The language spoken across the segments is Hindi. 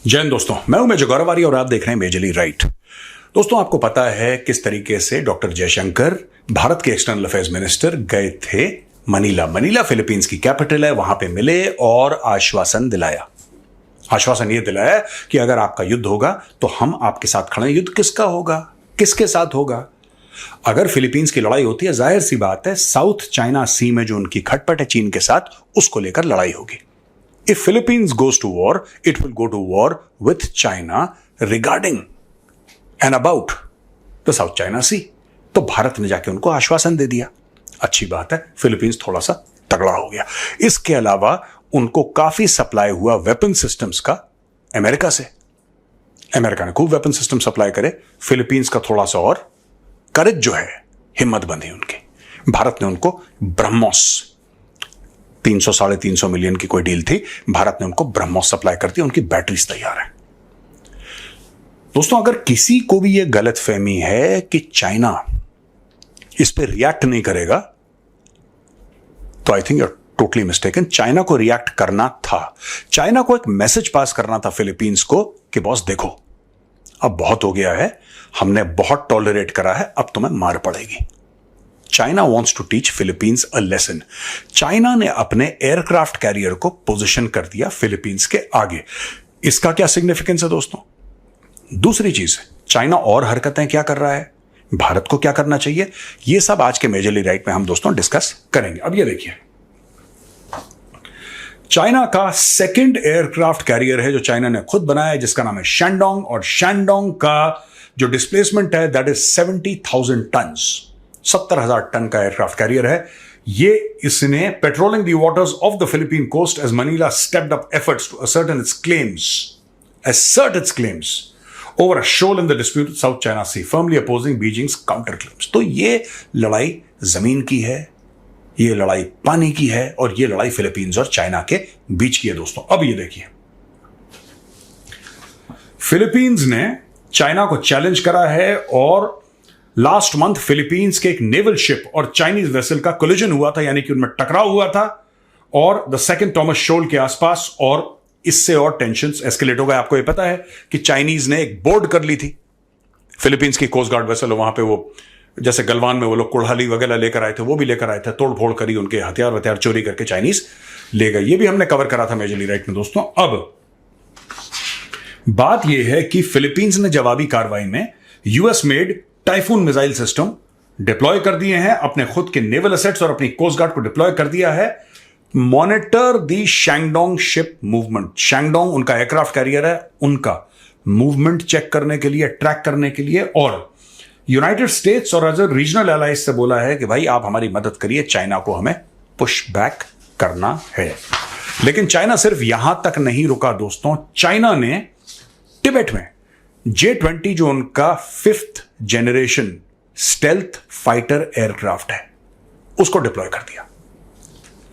जय हिंद दोस्तों, मैं हूं मेजर गौरवारी और आप देख रहे हैं मेजरली राइट। दोस्तों, आपको पता है किस तरीके से डॉक्टर जयशंकर, भारत के एक्सटर्नल अफेयर्स मिनिस्टर, गए थे मनीला फिलीपींस की कैपिटल है, वहां पे मिले और आश्वासन दिलाया। आश्वासन यह दिलाया कि अगर आपका युद्ध होगा तो हम आपके साथ खड़े हैं। युद्ध किसका होगा, किसके साथ होगा? अगर फिलीपींस की लड़ाई होती है, जाहिर सी बात है साउथ चाइना सी में जो उनकी खटपट है चीन के साथ, उसको लेकर लड़ाई होगी। If Philippines goes to war, it will go to war with China regarding and about the South China Sea. तो भारत ने जाके उनको आश्वासन दे दिया। अच्छी बात है, फिलीपींस थोड़ा सा तगड़ा हो गया। इसके अलावा उनको काफी सप्लाई हुआ वेपन सिस्टम्स का अमेरिका से। अमेरिका ने खूब वेपन सिस्टम सप्लाई करे, फिलीपींस का थोड़ा सा और करेज जो है, हिम्मत बंधी उनकी। भारत ने उनको ब्रह्मोस 300-350 मिलियन की कोई डील थी, भारत ने उनको ब्रह्मोस सप्लाई कर दी, उनकी बैटरीज तैयार है। दोस्तों, अगर किसी को भी यह गलतफहमी है कि चाइना इस पे रिएक्ट नहीं करेगा, तो I think you are totally mistaken. China को रिएक्ट करना था, चाइना को एक मैसेज पास करना था फिलीपींस को कि बॉस देखो, अब बहुत हो गया है, हमने बहुत टॉलरेट करा है, अब तुम्हें मार पड़ेगी। China wants to teach Philippines a lesson. China ने अपने एयरक्राफ्ट कैरियर को पोजीशन कर दिया फिलीपींस के आगे। इसका क्या सिग्निफिकेंस है दोस्तों? दूसरी चीज, चाइना और हरकतें क्या कर रहा है, भारत को क्या करना चाहिए, यह सब आज के मेजरली राइट में हम दोस्तों डिस्कस करेंगे। अब ये देखिए, चाइना का सेकंड एयरक्राफ्ट कैरियर है जो चाइना ने खुद बनाया है, जिसका नाम है शैंडोंग, और शैंडोंग का जो डिस्प्लेसमेंट है दैट इज 70,000 टन, 70,000 टन का एयरक्राफ्ट कैरियर है ये। इसने patrolling the waters of the Philippine coast as Manila stepped up efforts to assert its claims over a shoal in the disputed South China Sea, firmly opposing Beijing's counter claims। तो ये लड़ाई जमीन की है, ये लड़ाई पानी की है, और ये लड़ाई फिलीपींस और चाइना के बीच की है दोस्तों। अब ये देखिए, फिलीपींस ने चाइना को चैलेंज करा है, और लास्ट मंथ फिलीपींस के एक नेवल शिप और चाइनीज वेसल का कोलिजन हुआ था, यानी कि उनमें टकराव हुआ था, और द सेकंड टॉमस शोल के आसपास, और इससे और टेंशंस एस्केलेट हो गए। आपको यह पता है कि चाइनीज ने एक बोर्ड कर ली थी फिलीपींस की कोस्ट गार्ड वेसल, वहां पे वो जैसे गलवान में वो लोग कुल्हाड़ी वगैरह लेकर आए थे, वो भी लेकर आए थे, तोड़ फोड़ करी, उनके हथियार चोरी करके चाइनीज ले गए। ये भी हमने कवर करा था मेजरली राइट में दोस्तों। अब बात यह है कि फिलीपींस ने जवाबी कार्रवाई में US made typhoon missile system deploy कर दिए हैं, अपने खुद के नेवल एसेट्स और अपनी कोस्ट गार्ड को डिप्लॉय कर दिया है। मॉनिटर दी शैंगडोंग शिप मूवमेंट, शैंगडोंग उनका एयरक्राफ्ट कैरियर है, उनका मूवमेंट चेक करने के लिए, ट्रैक करने के लिए, और यूनाइटेड स्टेट्स और अदर रीजनल एलाइज से बोला है कि भाई आप हमारी मदद करिए, चाइना को हमें पुश बैक करना है। लेकिन चाइना सिर्फ यहां तक नहीं रुका दोस्तों, चाइना ने तिब्बत में J-20 जो उनका 5th generation stealth fighter aircraft है, उसको डिप्लॉय कर दिया।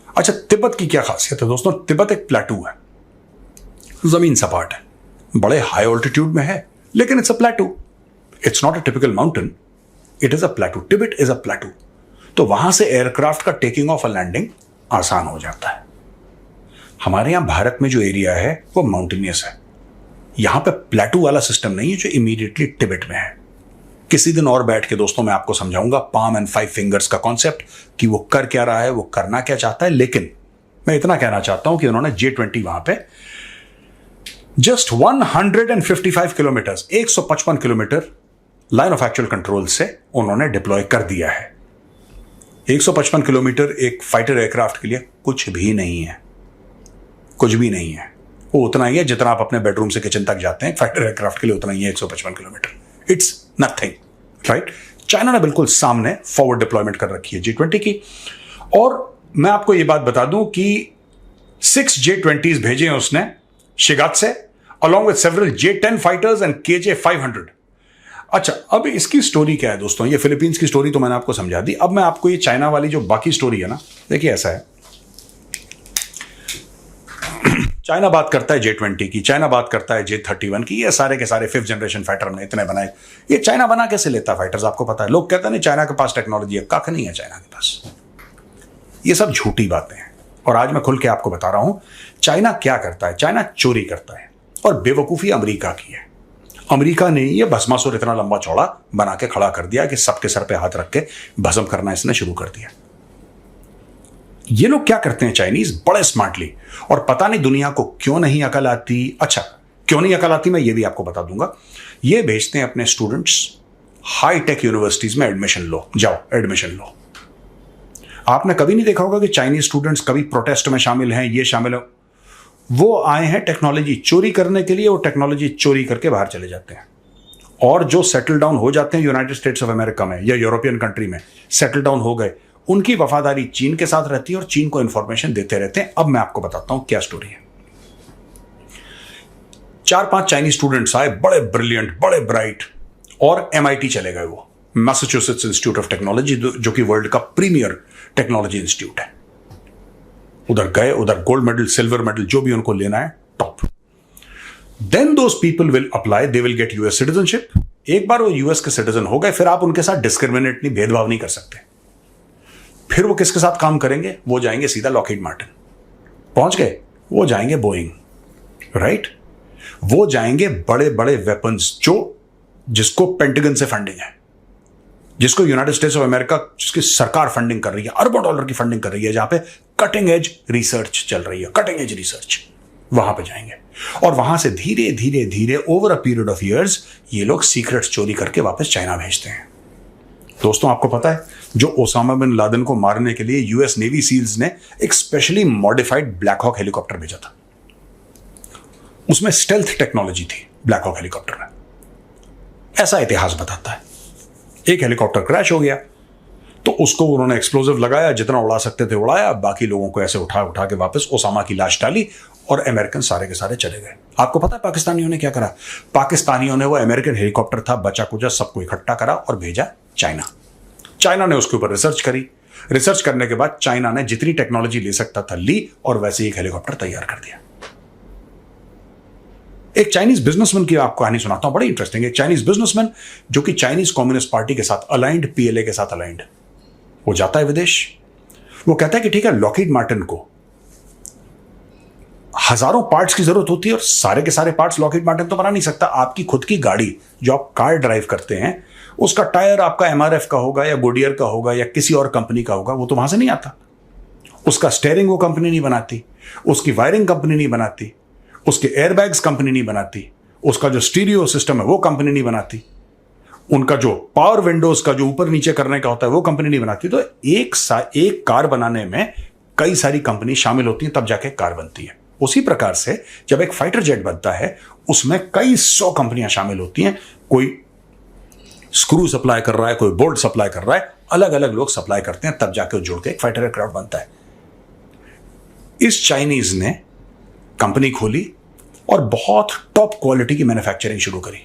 अच्छा, तिब्बत की क्या खासियत है दोस्तों? तिब्बत एक प्लेटू है, जमीन सपाट है, बड़े हाई ऑल्टीट्यूड में है, लेकिन it's a प्लेटू, it's not a typical mountain, it is a प्लेटू। Tibet is a प्लेटू, तो वहां से एयरक्राफ्ट का टेकिंग ऑफ और लैंडिंग आसान हो जाता है। हमारे यहां भारत में जो एरिया है वो माउंटेनियस है, यहां पे प्लेटू वाला सिस्टम नहीं है जो इमीडिएटली तिब्बत में है। किसी दिन और बैठ के दोस्तों मैं आपको समझाऊंगा पाम एंड 5 फिंगर्स का कॉन्सेप्ट, कि वो कर क्या रहा है, वो करना क्या चाहता है। लेकिन मैं इतना कहना चाहता हूं कि उन्होंने J-20 वहां पे just 155 kilometre, 155 kilometre line of actual control से उन्होंने डिप्लॉय कर दिया है। 155 किलोमीटर एक फाइटर एयरक्राफ्ट के लिए कुछ भी नहीं है, कुछ भी नहीं है। वो उतना ही है जितना आप अपने बेडरूम से किचन तक जाते हैं, फाइटर एयरक्राफ्ट के लिए उतना ही है 155 kilometre. It's nothing, right. China ने बिल्कुल सामने फॉरवर्ड डिप्लॉयमेंट कर रखी है J-20 की। और मैं आपको यह बात बता दूं कि 6 J-20s भेजे हैं उसने शिगात से, along with several J-10 fighters and KJ-500। अच्छा, अब इसकी स्टोरी क्या है दोस्तों? ये फिलीपींस की स्टोरी तो मैंने आपको समझा दी। अब मैं आपको ये चाइना वाली जो बाकी स्टोरी है ना, देखिए ऐसा है, चाइना बात करता है J-20 की, चाइना बात करता है J-31 की, ये सारे के सारे 5th जनरेशन फाइटर हमने इतने बनाए। ये चाइना बना कैसे लेता फाइटर्स, आपको पता है? लोग कहते हैं नहीं चाइना के पास टेक्नोलॉजी है, कख नहीं है चाइना के पास। ये सब झूठी बातें हैं, और आज मैं खुल के आपको बता रहा हूं चाइना क्या करता है। चाइना चोरी करता है, और बेवकूफ़ी अमेरिका की है। अमेरिका ने ये भस्मासुर इतना लंबा चौड़ा बना के खड़ा कर दिया कि सबके सर पे हाथ रख के भस्म करना इसने शुरू कर दिया। ये लोग क्या करते हैं चाइनीज, बड़े स्मार्टली, और पता नहीं दुनिया को क्यों नहीं अकल आती। अच्छा, क्यों नहीं अकल आती मैं ये भी आपको बता दूंगा। ये भेजते हैं अपने स्टूडेंट्स हाई टेक यूनिवर्सिटीज में एडमिशन लो, जाओ एडमिशन लो। आपने कभी नहीं देखा होगा कि चाइनीज स्टूडेंट्स कभी प्रोटेस्ट में शामिल हैं, ये शामिल हो। वो आए हैं टेक्नोलॉजी चोरी करने के लिए, वो टेक्नोलॉजी चोरी करके बाहर चले जाते हैं। और जो सेटल डाउन हो जाते हैं यूनाइटेड स्टेट्स ऑफ अमेरिका में या यूरोपियन कंट्री में सेटल डाउन हो गए, उनकी वफादारी चीन के साथ रहती है और चीन को इंफॉर्मेशन देते रहते हैं। अब मैं आपको बताता हूं क्या स्टोरी है। 4-5 चाइनीज स्टूडेंट्स आए, बड़े ब्रिलियंट, बड़े ब्राइट, और MIT चले गए। वो मैसाचुसेट्स इंस्टीट्यूट ऑफ टेक्नोलॉजी, जो कि वर्ल्ड का प्रीमियर टेक्नोलॉजी इंस्टीट्यूट है, उधर गए, उधर गोल्ड मेडल, सिल्वर मेडल, जो भी उनको लेना है, top. Then those people will apply, they will get US citizenship. एक बार वो US के सिटीजन हो गए, फिर आप उनके साथ डिस्क्रिमिनेट नहीं, भेदभाव नहीं कर सकते। फिर वो किसके साथ काम करेंगे? वो जाएंगे सीधा लॉकहीड मार्टिन। पहुंच गए, वो जाएंगे बोइंग, राइट? वो जाएंगे बड़े बड़े वेपन्स, जिसको पेंटागन से फंडिंग है, जिसको यूनाइटेड स्टेट्स ऑफ अमेरिका, जिसकी सरकार फंडिंग कर रही है, अरबों डॉलर की फंडिंग कर रही है, जहां पे कटिंग एज रिसर्च चल रही है, कटिंग एज रिसर्च, वहां पे जाएंगे। और वहां से धीरे धीरे धीरे over a period of years ये लोग सीक्रेट्स चोरी करके वापस चाइना भेजते हैं। दोस्तों, आपको पता है, जो ओसामा बिन लादेन को मारने के लिए US नेवी सील्स ने एक specially modified Black Hawk helicopter भेजा था। उसमें स्टेल्थ टेक्नोलॉजी थी ब्लैक हॉक हेलीकॉप्टर में, ऐसा इतिहास बताता है। एक हेलीकॉप्टर क्रैश हो गया तो उसको उन्होंने एक्सप्लोजिव लगाया, जितना उड़ा सकते थे उड़ाया, बाकी लोगों को ऐसे उठा उठा के वापस ओसामा की लाश डाली, और अमेरिकन सारे के सारे चले गए। आपको पता है पाकिस्तानियों ने क्या करा? पाकिस्तानियों ने वो अमेरिकन हेलीकॉप्टर था, बचा कुचा सबको इकट्ठा करा और भेजा चाइना। चाइना ने उसके ऊपर रिसर्च करी। रिसर्च करने के बाद चाइना ने जितनी टेक्नोलॉजी ले सकता था ली, और वैसे एक हेलीकॉप्टर तैयार कर दिया। एक चाइनीज बिजनेसमैन की आपको कहानी सुनाता हूं, बड़ी इंटरेस्टिंग। एक चाइनीज बिजनेसमैन जो कि चाइनीज कम्युनिस्ट पार्टी के साथ अलाइंड, PLA के साथ अलाइंड, वो जाता है विदेश। वो कहता है कि ठीक है, लॉकहीड मार्टिन को हजारों पार्ट्स की जरूरत होती है, और सारे के सारे पार्ट्स लॉकहीड मार्टिन तो बना नहीं सकता। आपकी खुद की गाड़ी, जो आप कार ड्राइव करते हैं, उसका टायर आपका MRF का होगा या गुडियर का होगा या किसी और कंपनी का होगा, वो तो वहां से नहीं आता। उसका स्टीयरिंग वो कंपनी नहीं बनाती, उसकी वायरिंग कंपनी नहीं बनाती, उसके एयरबैग्स कंपनी नहीं बनाती, उसका जो स्टीरियो सिस्टम है वो कंपनी नहीं बनाती, उनका जो पावर विंडोज का जो ऊपर नीचे करने का होता है वो कंपनी नहीं बनाती। तो एक कार बनाने में कई सारी कंपनी शामिल होती हैं, तब जाके कार बनती है। उसी प्रकार से जब एक फाइटर जेट बनता है, उसमें कई 100 कंपनियां शामिल होती हैं। कोई स्क्रू सप्लाई कर रहा है, कोई बोल्ट सप्लाई कर रहा है, अलग अलग लोग सप्लाई करते हैं, तब जाके वो जुड़ के एक फाइटर एयरक्राफ्ट बनता है। इस चाइनीज ने कंपनी खोली और बहुत टॉप क्वालिटी की मैन्युफैक्चरिंग शुरू करी।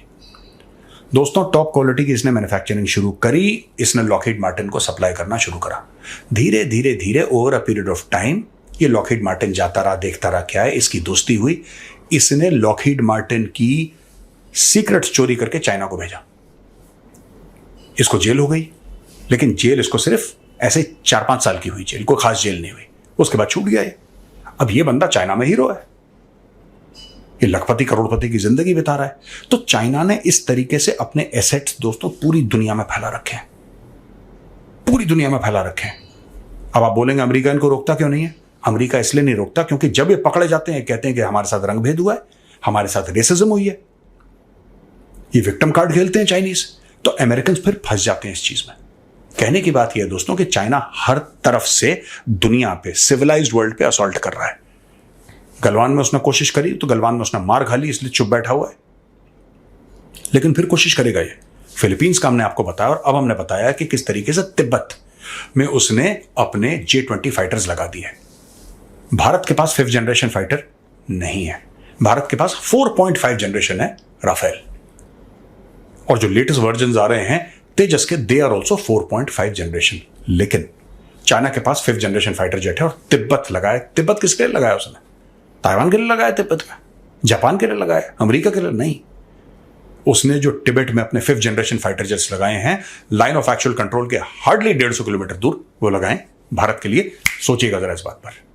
दोस्तों, टॉप क्वालिटी की इसने मैन्युफैक्चरिंग शुरू करी, इसने लॉकहीड मार्टिन को सप्लाई करना शुरू करा। धीरे धीरे धीरे over a period of time ये लॉकहीड मार्टिन जाता रहा, देखता रहा क्या है, इसकी दोस्ती हुई। इसने लॉकहीड मार्टिन की सीक्रेट्स चोरी करके चाइना को भेजा। इसको जेल हो गई, लेकिन जेल इसको सिर्फ ऐसे 4-5 साल की हुई जेल, कोई खास जेल नहीं हुई। उसके बाद छूट गया ये। अब ये बंदा चाइना में हीरो है, ये लखपति करोड़पति की जिंदगी बिता रहा है। तो चाइना ने इस तरीके से अपने एसेट्स दोस्तों पूरी दुनिया में फैला रखे हैं, पूरी दुनिया में फैला रखे हैं। अब आप बोलेंगे अमेरिका इनको रोकता क्यों नहीं है? अमेरिका इसलिए नहीं रोकता क्योंकि जब ये पकड़े जाते हैं, कहते हैं कि हमारे साथ रंगभेद हुआ है, हमारे साथ रेसिज्म हुई है, ये विक्टिम कार्ड खेलते हैं चाइनीज, तो अमेरिकन फिर फंस जाते हैं इस चीज में। कहने की बात यह है दोस्तों कि चाइना हर तरफ से दुनिया पे, सिविलाइज्ड वर्ल्ड पे असॉल्ट कर रहा है। गलवान में उसने कोशिश करी तो गलवान में उसने मार खा ली, इसलिए चुप बैठा हुआ है, लेकिन फिर कोशिश करेगा ये। फिलीपींस का हमने आपको बताया, और अब हमने बताया कि किस तरीके से तिब्बत में उसने अपने J-20 फाइटर्स लगा दिए। भारत के पास 5th जनरेशन फाइटर नहीं है, भारत के पास 4.5 जनरेशन है राफेल, और जो लेटेस्ट वर्जन आ रहे हैं तेजस के, दे आर ऑल्सो 4.5 जनरेशन। लेकिन चाइना के पास 5th जनरेशन फाइटर जेट है, और तिब्बत लगाए। तिब्बत किसके लिए लगाया उसने? ताइवान के लिए लगाया तिब्बत में, जापान के लिए लगाया, अमेरिका के लिए नहीं। उसने जो तिब्बत में अपने 5th जनरेशन फाइटर जेट्स लगाए हैं, लाइन ऑफ एक्चुअल कंट्रोल के हार्डली 150 किलोमीटर दूर वो लगाए भारत के लिए। सोचिएगा जरा इस बात पर।